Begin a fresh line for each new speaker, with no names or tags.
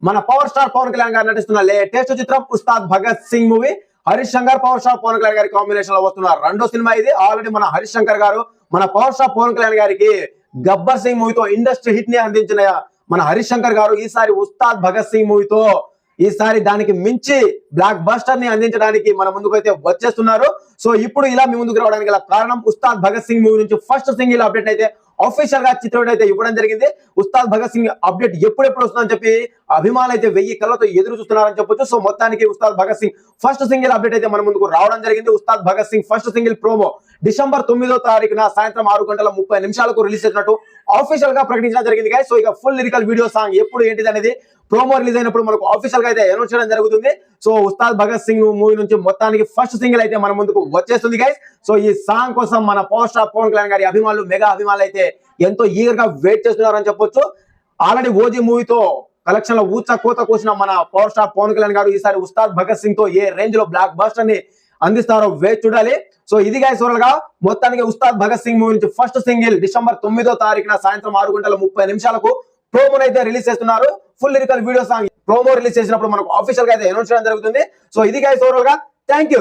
మన power star Pawan Kalyan గారు నటిస్తున్న లేటెస్ట్ చిత్రం Ustaad Bhagat Singh movie. Harish Shankar power star Pawan Kalyan గారి కాంబినేషన్ లో వస్తున్న రెండో సినిమా ఇది. ఆల్రెడీ మన హరీష్ శంకర్ గారు మన పవర్ స్టార్ పవన్ కళ్యాణ్ గారికి గబ్బర్ సింగ్ మూవీతో ఇండస్ట్రీ హిట్ ని అందించిన మన హరీష్ శంకర్ గారు ఈసారి ఉస్తాద్ భగత్ సింగ్ మూవీతో ఈసారి దానికి మించి బ్లాక్ బస్టర్ ని అందించడానికి మన ముందుకు అయితే వచ్చేస్తున్నారు. సో ఇప్పుడు ఇలా మీ ముందుకు రావడానికి గల కారణం ఉస్తాద్ భగత్ సింగ్ మూవీ నుంచి ఫస్ట్ సింగిల్ అప్డేట్ అయితే ఆఫీషియల్ గా చిత్రం అయితే ఇవ్వడం జరిగింది. ఉస్తాద్ భగత్ సింగ్ అప్డేట్ ఎప్పుడెప్పుడు వస్తుందని చెప్పి అభిమానులు అయితే 1000 కళ్ళతో ఎదురు చూస్తున్నారని చెప్పొచ్చు. సో మొత్తానికి Ustaad Bhagat Singh first single update అయితే మన ముందుకు రావడం జరిగింది. Ustaad Bhagat Singh first single promo December 9వ తారీఖున సాయంత్రం 6:30 రిలీజ్ చేసినట్టు ఆఫీషియల్ గా ప్రకటించడం జరిగింది. సో ఇక ఫుల్ లిరికల్ వీడియో సాంగ్ ఎప్పుడు ఏంటిది అనేది ప్రోమో రిలీజ్ అయినప్పుడు మనకు ఆఫీషియల్ గా అయితే అనౌన్స్ చేయడం జరుగుతుంది. సో ఉస్తాద్ భగత్ సింగ్ మూవీ నుంచి మొత్తానికి ఫస్ట్ సింగిల్ అయితే మన ముందుకు వచ్చేస్తుంది గైస్. సో ఈ సాంగ్ కోసం మన పవర్ స్టార్ పవన్ కళ్యాణ్ గారి అభిమానులు మెగా అభిమానులు అయితే ఎంతో ఈగర్ గా వెయిట్ చేస్తున్నారని చెప్పొచ్చు. ఆల్రెడీ ఓజీ మూవీతో కలెక్షన్ లో ఊచ కోత కోసిన మన పవర్ స్టార్ పవన్ కళ్యాణ్ గారు ఈసారి ఉస్తాద్ భగత్ సింగ్ తో ఏ రేంజ్ లో బ్లాక్ బస్టర్ ని అందిస్తారో వేచి చూడాలి. సో ఇది గైస్ ఓవరాల్ గా మొత్తానికి ఉస్తాద్ భగత్ సింగ్ మూవీ నుంచి ఫస్ట్ సింగిల్ డిసెంబర్ 9వ తారీఖున సాయంత్రం 6:30 ప్రోమోని అయితే రిలీజ్ చేస్తున్నారు. Full lyrical video song promo release చేసినప్పుడు మనకు ఆఫీషియల్ గా అయితే అనౌన్స్ చేయడం జరుగుతుంది. సో ఇది గైస్ ఓవరాల్ గా థ్యాంక్ యూ.